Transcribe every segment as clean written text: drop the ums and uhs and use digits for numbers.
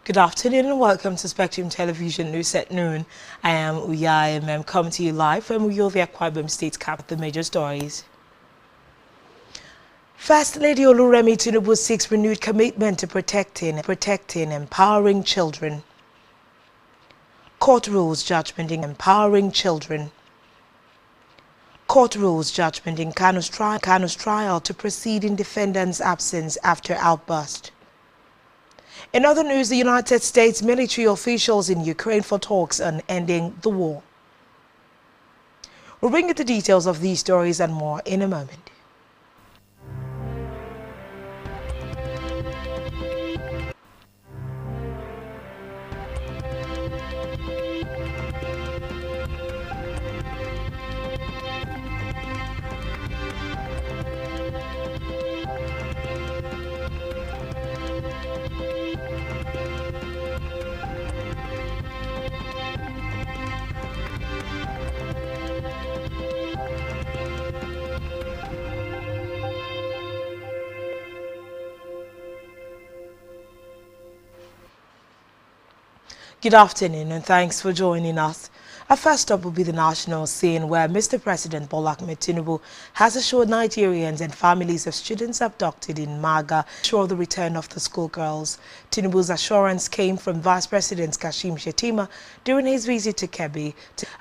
Good afternoon and welcome to Spectrum Television News at noon. I am Uyai and I'm coming to you live from Uyovia Kwabem State Cap, the major stories. First Lady Oluremi Tinubu seeks renewed commitment to protecting, empowering children. Court rules judgment in empowering children. Court rules judgment in Kanu's trial to proceed in defendant's absence after outburst. In other news, the United States military officials in Ukraine for talks on ending the war. We'll bring you the details of these stories and more in a moment. Good afternoon and thanks for joining us. Our first stop will be the national scene where Mr. President Bola Ahmed Tinubu has assured Nigerians and families of students abducted in Maga ensure the return of the schoolgirls. Tinubu's assurance came from Vice President Kashim Shettima during his visit to Kebbi,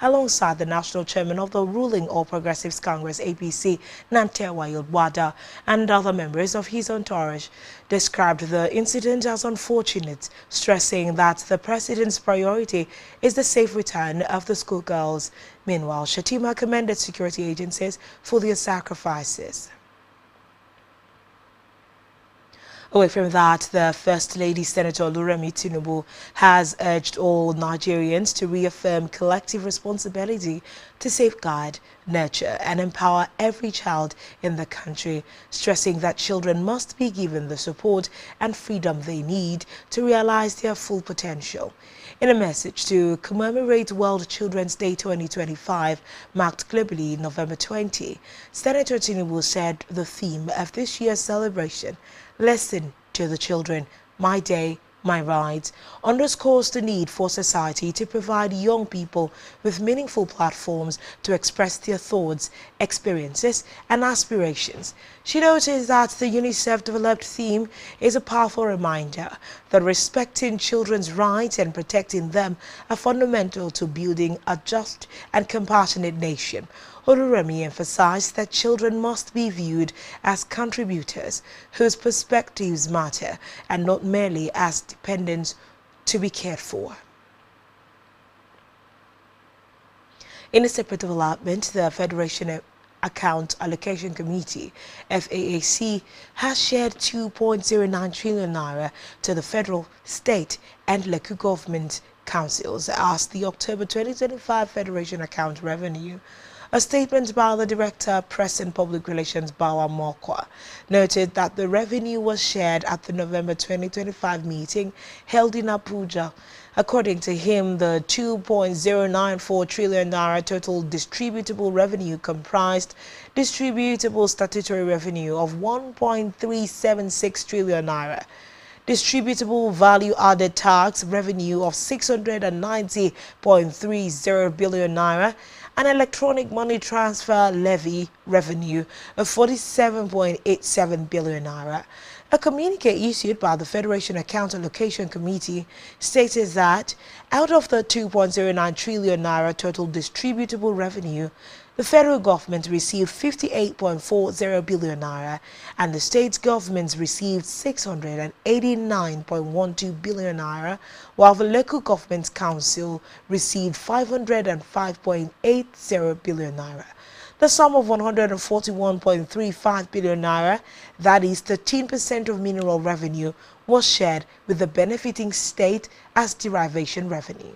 alongside the national chairman of the ruling All Progressives Congress APC, Nantewa Yilwada, and other members of his entourage. Described the incident as unfortunate, stressing that the president's priority is the safe return of the schoolgirls. Meanwhile, Shettima commended security agencies for their sacrifices. Away from that, the First Lady Senator Oluremi Tinubu has urged all Nigerians to reaffirm collective responsibility to safeguard, nurture and empower every child in the country, stressing that children must be given the support and freedom they need to realize their full potential. In a message to commemorate World Children's Day 2025, marked globally November 20, Senator Tinubu said the theme of this year's celebration, Listen to the Children, My Day, My Rights, underscores the need for society to provide young people with meaningful platforms to express their thoughts, experiences, and aspirations. She noted that the UNICEF-developed theme is a powerful reminder that respecting children's rights and protecting them are fundamental to building a just and compassionate nation. Oluremi emphasized that children must be viewed as contributors whose perspectives matter and not merely as dependents to be cared for. In a separate development, the Federation Account Allocation Committee, FAAC, has shared 2.09 trillion naira to the federal, state and local government councils as the October 2025 Federation Account revenue. A statement by the Director, Press and Public Relations, Bawa Mokwa, noted that the revenue was shared at the November 2025 meeting held in Abuja. According to him, the 2.094 trillion naira total distributable revenue comprised distributable statutory revenue of 1.376 trillion naira, distributable value-added tax revenue of 690.30 billion naira, and electronic money transfer levy revenue of 47.87 billion naira. A communique issued by the Federation Account Allocation Committee stated that out of the 2.09 trillion naira total distributable revenue, the federal government received 58.40 billion naira and the state governments received 689.12 billion naira, while the local government council received 505.80 billion naira. The sum of 141.35 billion naira, that is 13% of mineral revenue, was shared with the benefiting state as derivation revenue.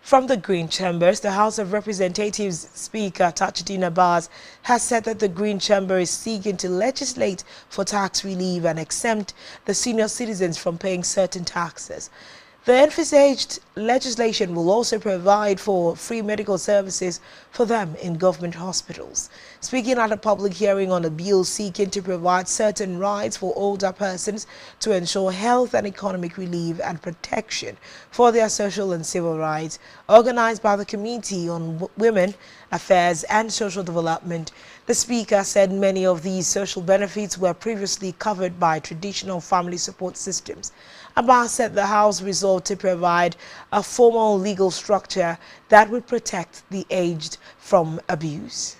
From the Green Chambers, the House of Representatives Speaker Tajudeen Abbas has said that the Green Chamber is seeking to legislate for tax relief and exempt the senior citizens from paying certain taxes. The envisaged legislation will also provide for free medical services for them in government hospitals. Speaking at a public hearing on a bill seeking to provide certain rights for older persons to ensure health and economic relief and protection for their social and civil rights, organized by the Committee on Women Affairs and Social Development, the Speaker said many of these social benefits were previously covered by traditional family support systems. Abbas said the House resolved to provide a formal legal structure that would protect the aged from abuse.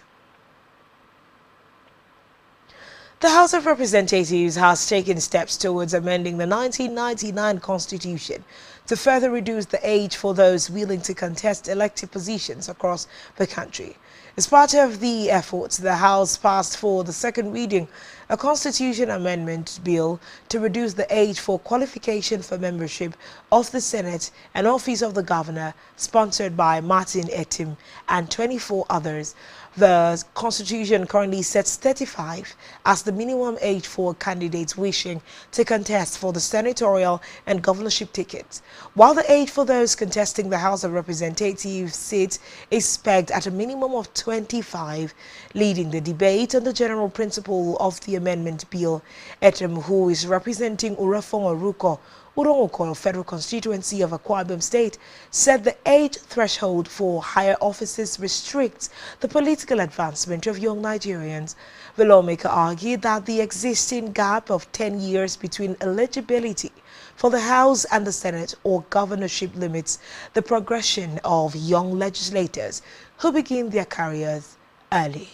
The House of Representatives has taken steps towards amending the 1999 Constitution to further reduce the age for those willing to contest elective positions across the country. As part of the efforts, the House passed for the second reading a Constitution Amendment Bill to reduce the age for qualification for membership of the Senate and Office of the Governor, sponsored by Martin Etim and 24 others. The Constitution currently sets 35 as the minimum age for candidates wishing to contest for the senatorial and governorship tickets, while the age for those contesting the House of Representatives seat is pegged at a minimum of 25. Leading the debate on the general principle of the amendment bill, Etem, who is representing Urafong Oruko, Urongoko Federal Constituency of Akwa Ibom State, said the age threshold for higher offices restricts the political advancement of young Nigerians. The lawmaker argued that the existing gap of 10 years between eligibility for the House and the Senate or governorship limits the progression of young legislators who begin their careers early.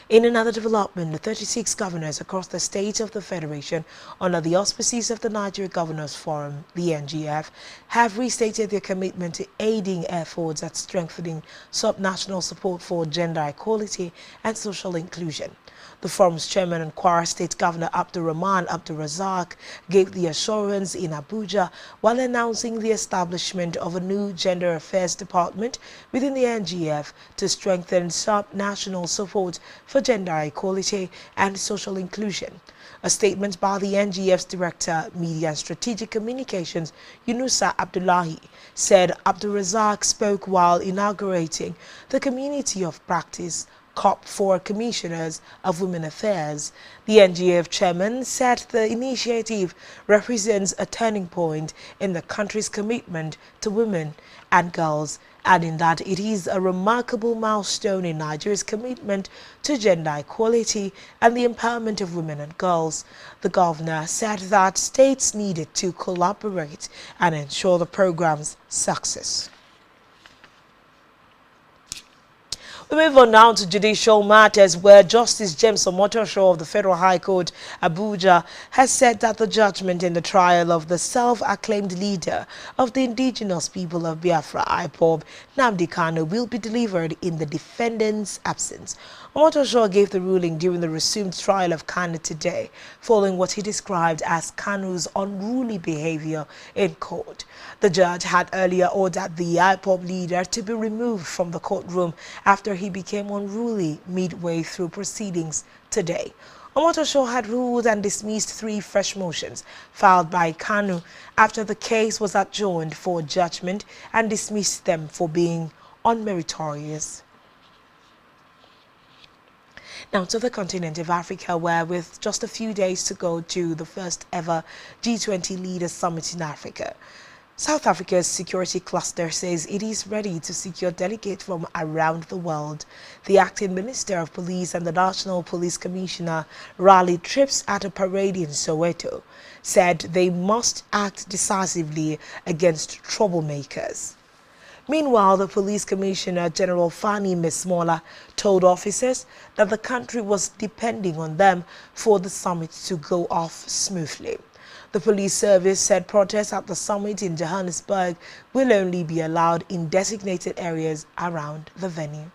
In another development, the 36 governors across the states of the Federation, under the auspices of the Nigeria Governors Forum, the NGF, have restated their commitment to aiding efforts at strengthening subnational support for gender equality and social inclusion. The forum's chairman and Kwara State Governor Abdulrahman Abdulrazak gave the assurance in Abuja while announcing the establishment of a new Gender Affairs Department within the NGF to strengthen sub-national support for gender equality and social inclusion. A statement by the NGF's Director, Media and Strategic Communications, Yunusa Abdullahi, said Abdulrazak spoke while inaugurating the Community of Practice COP for Commissioners of Women Affairs. The NGF chairman said the initiative represents a turning point in the country's commitment to women and girls, adding that it is a remarkable milestone in Nigeria's commitment to gender equality and the empowerment of women and girls. The governor said that states needed to collaborate and ensure the program's success. We move on now to judicial matters, where Justice James Omotosho of the Federal High Court, Abuja, has said that the judgment in the trial of the self-acclaimed leader of the indigenous people of Biafra, IPOB, Nnamdi Kanu, will be delivered in the defendant's absence. Omotosho gave the ruling during the resumed trial of Kanu today, following what he described as Kanu's unruly behavior in court. The judge had earlier ordered the IPOB leader to be removed from the courtroom after he became unruly midway through proceedings today. Omotosho had ruled and dismissed 3 fresh motions filed by Kanu after the case was adjourned for judgment and dismissed them for being unmeritorious. Now to the continent of Africa, where with just a few days to go to the first ever G20 Leaders Summit in Africa, South Africa's security cluster says it is ready to secure delegates from around the world. The acting Minister of Police and the National Police Commissioner rallied troops at a parade in Soweto, said they must act decisively against troublemakers. Meanwhile, the Police Commissioner General Fani Mesmola told officers that the country was depending on them for the summit to go off smoothly. The police service said protests at the summit in Johannesburg will only be allowed in designated areas around the venue.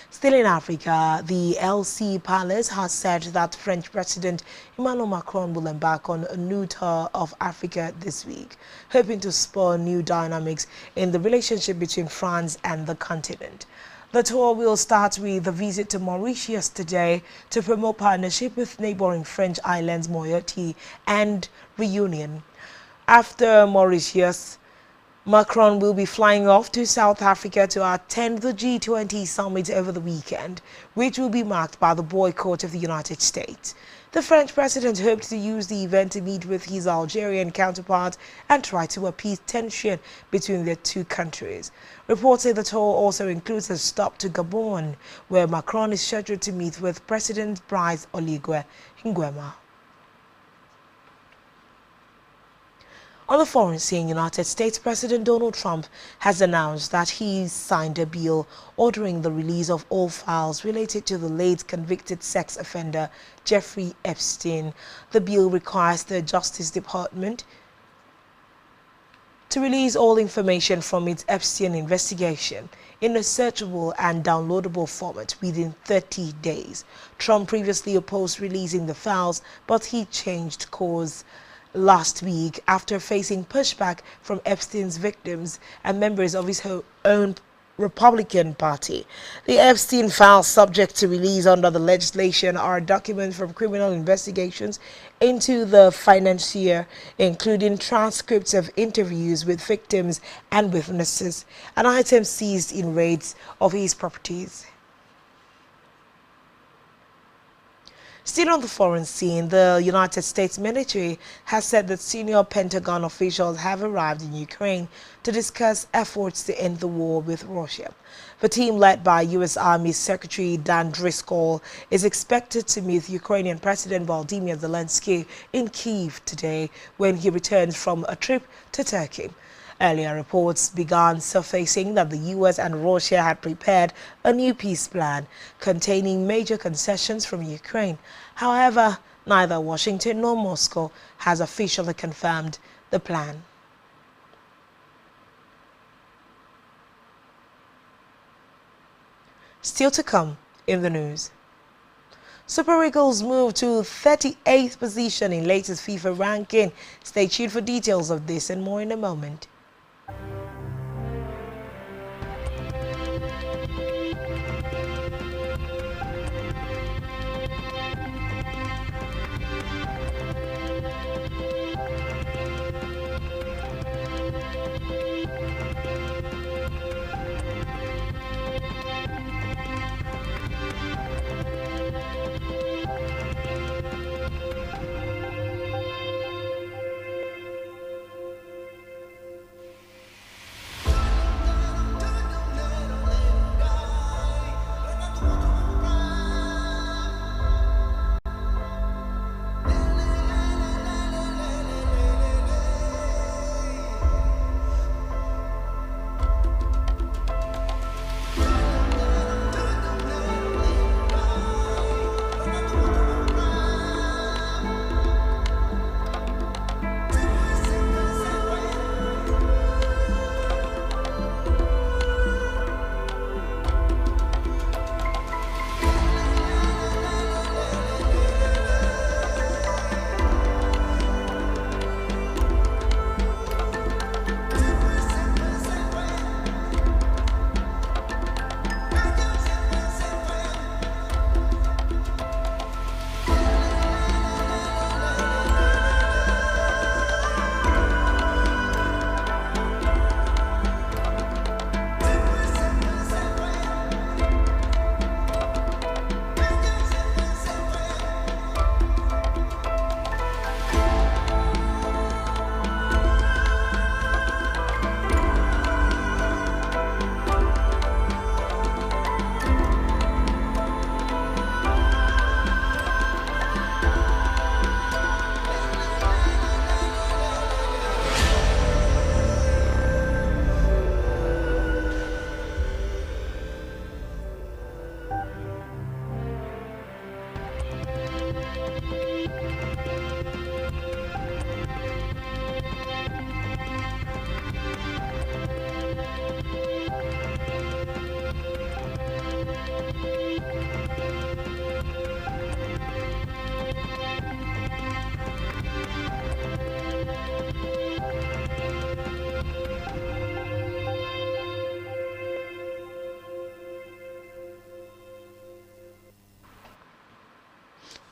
Still in Africa, the LC Palace has said that French President Emmanuel Macron will embark on a new tour of Africa this week, hoping to spur new dynamics in the relationship between France and the continent. The tour will start with a visit to Mauritius today to promote partnership with neighboring French islands Mayotte and Reunion. After Mauritius, Macron will be flying off to South Africa to attend the G20 summit over the weekend, which will be marked by the boycott of the United States. The French president hoped to use the event to meet with his Algerian counterpart and try to appease tension between the two countries. Reports say the tour also includes a stop to Gabon, where Macron is scheduled to meet with President Brice Oligui Nguema. On the foreign scene, United States President Donald Trump has announced that he signed a bill ordering the release of all files related to the late convicted sex offender Jeffrey Epstein. The bill requires the Justice Department to release all information from its Epstein investigation in a searchable and downloadable format within 30 days. Trump previously opposed releasing the files, but he changed course last week after facing pushback from Epstein's victims and members of his own Republican Party. The Epstein files subject to release under the legislation are documents from criminal investigations into the financier, including transcripts of interviews with victims and witnesses, and items seized in raids of his properties. Still on the foreign scene, the United States military has said that senior Pentagon officials have arrived in Ukraine to discuss efforts to end the war with Russia. The team led by U.S. Army Secretary Dan Driscoll is expected to meet Ukrainian President Volodymyr Zelensky in Kyiv today when he returns from a trip to Turkey. Earlier reports began surfacing that the U.S. and Russia had prepared a new peace plan containing major concessions from Ukraine. However, neither Washington nor Moscow has officially confirmed the plan. Still to come in the news. Super Eagles move to 38th position in latest FIFA ranking. Stay tuned for details of this and more in a moment.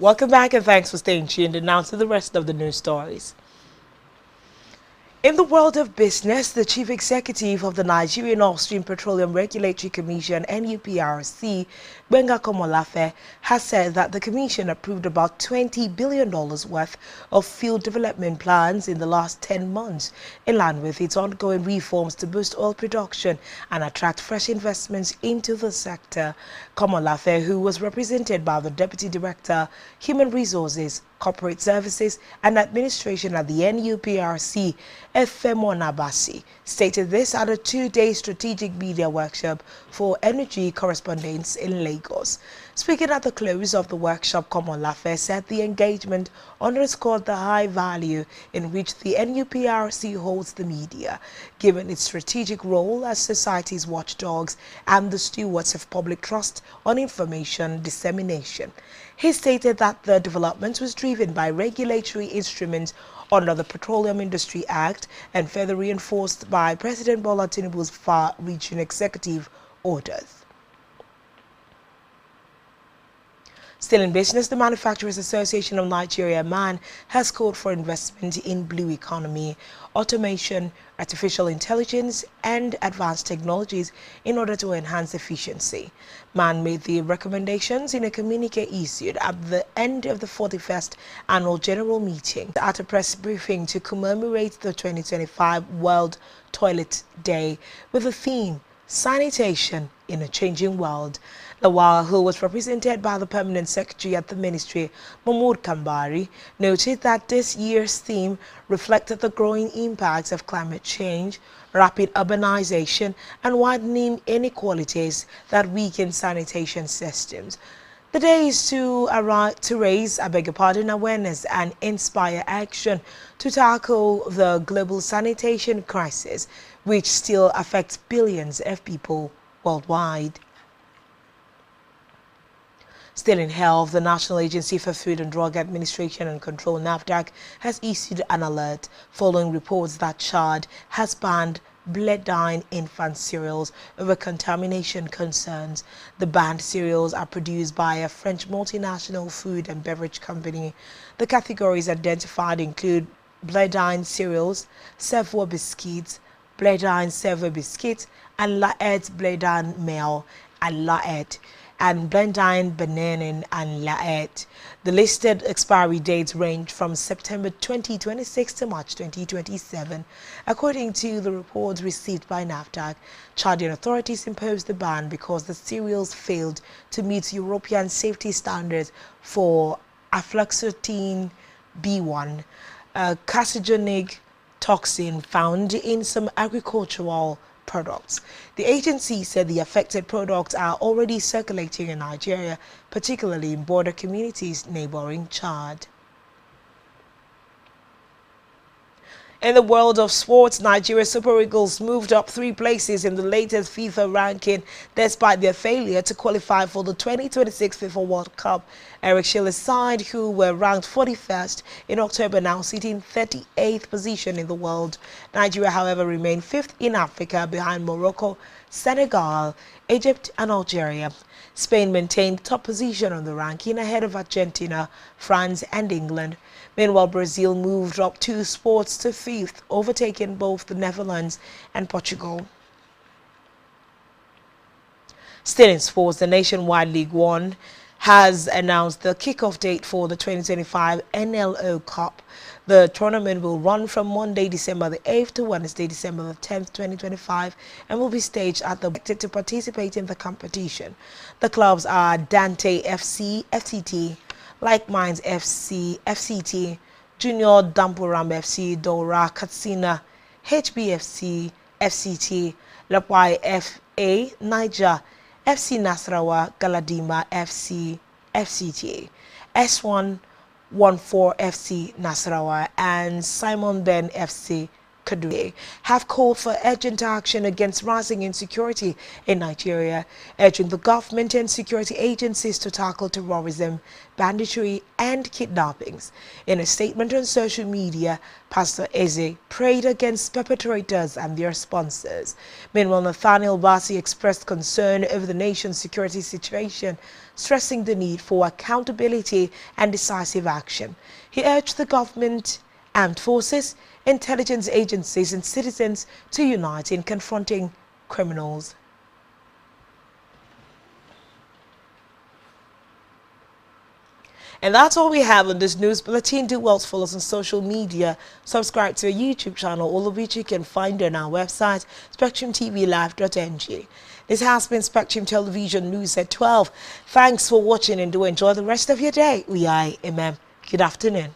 Welcome back and thanks for staying tuned. And now to the rest of the news stories. In the world of business, the chief executive of the Nigerian Upstream Petroleum Regulatory Commission, NUPRC, Gbenga Komolafe, has said that the commission approved about $20 billion worth of field development plans in the last 10 months, in line with its ongoing reforms to boost oil production and attract fresh investments into the sector. Komolafe, who was represented by the Deputy Director, Human Resources, Corporate Services and Administration at the NUPRC, Efemo Nabasi, stated this at a two-day strategic media workshop for energy correspondents in Lagos. Speaking at the close of the workshop, Komolafe said the engagement underscored the high value in which the NUPRC holds the media, given its strategic role as society's watchdogs and the stewards of public trust on information dissemination. He stated that the development was driven by regulatory instruments under the Petroleum Industry Act and further reinforced by President Bola Tinubu's far-reaching executive orders. Still in business, the Manufacturers Association of Nigeria, MAN, has called for investment in blue economy, automation, artificial intelligence, and advanced technologies in order to enhance efficiency. MAN made the recommendations in a communique issued at the end of the 41st Annual General Meeting at a press briefing to commemorate the 2025 World Toilet Day with the theme, Sanitation in a Changing World. Lawal, who was represented by the Permanent Secretary at the Ministry, Mahmoud Kambari, noted that this year's theme reflected the growing impacts of climate change, rapid urbanization, and widening inequalities that weaken sanitation systems. The day is to raise, awareness and inspire action to tackle the global sanitation crisis, which still affects billions of people worldwide. Still in health, the National Agency for Food and Drug Administration and Control, NAFDAC, has issued an alert following reports that Chad has banned Bledine infant cereals over contamination concerns. The banned cereals are produced by a French multinational food and beverage company. The categories identified include Bledine cereals, Savour biscuits, Bledine Savour biscuits, and Laet Bledine meal and Laet, and Bledine Bananin and Laet. The listed expiry dates range from September 2026 to March 2027. According to the reports received by NAFDAC, Chadian authorities imposed the ban because the cereals failed to meet European safety standards for aflatoxin B1, a carcinogenic toxin found in some agricultural products. The agency said the affected products are already circulating in Nigeria, particularly in border communities neighboring Chad. In the world of sports, Nigeria Super Eagles moved up 3 places in the latest FIFA ranking despite their failure to qualify for the 2026 FIFA World Cup. Eric Schiller's side, who were ranked 41st in October, now sitting 38th position in the world. Nigeria, however, remained 5th in Africa behind Morocco, Senegal, Egypt and Algeria. Spain maintained top position on the ranking ahead of Argentina, France and England. Meanwhile, Brazil moved up 2 spots to 5th, overtaking both the Netherlands and Portugal. Still in sports, the Nationwide League One has announced the kickoff date for the 2025 NLO Cup. The tournament will run from Monday, December the 8th to Wednesday, December the 10th, 2025, and will be staged at the to participate in the competition. The clubs are Dante FC, FCT, Like Minds FC, FCT, Junior Dampuram FC, Dora Katsina, HBFC, FCT, Lapai FA, Niger, FC Nasrawa, Galadima FC, FCTA, S1 14 FC Nasrawa, and Simon Ben FC, Kadure have called for urgent action against rising insecurity in Nigeria, urging the government and security agencies to tackle terrorism, banditry, and kidnappings. In a statement on social media, Pastor Eze prayed against perpetrators and their sponsors. Meanwhile, Nathaniel Bassey expressed concern over the nation's security situation, stressing the need for accountability and decisive action. He urged the government, armed forces, intelligence agencies and citizens to unite in confronting criminals. And that's all we have on this news bulletin. Do well to follow us on social media. Subscribe to our YouTube channel, all of which you can find on our website, spectrumtvlive.ng. This has been Spectrum Television News at 12. Thanks for watching and do enjoy the rest of your day. We are Imam. Good afternoon.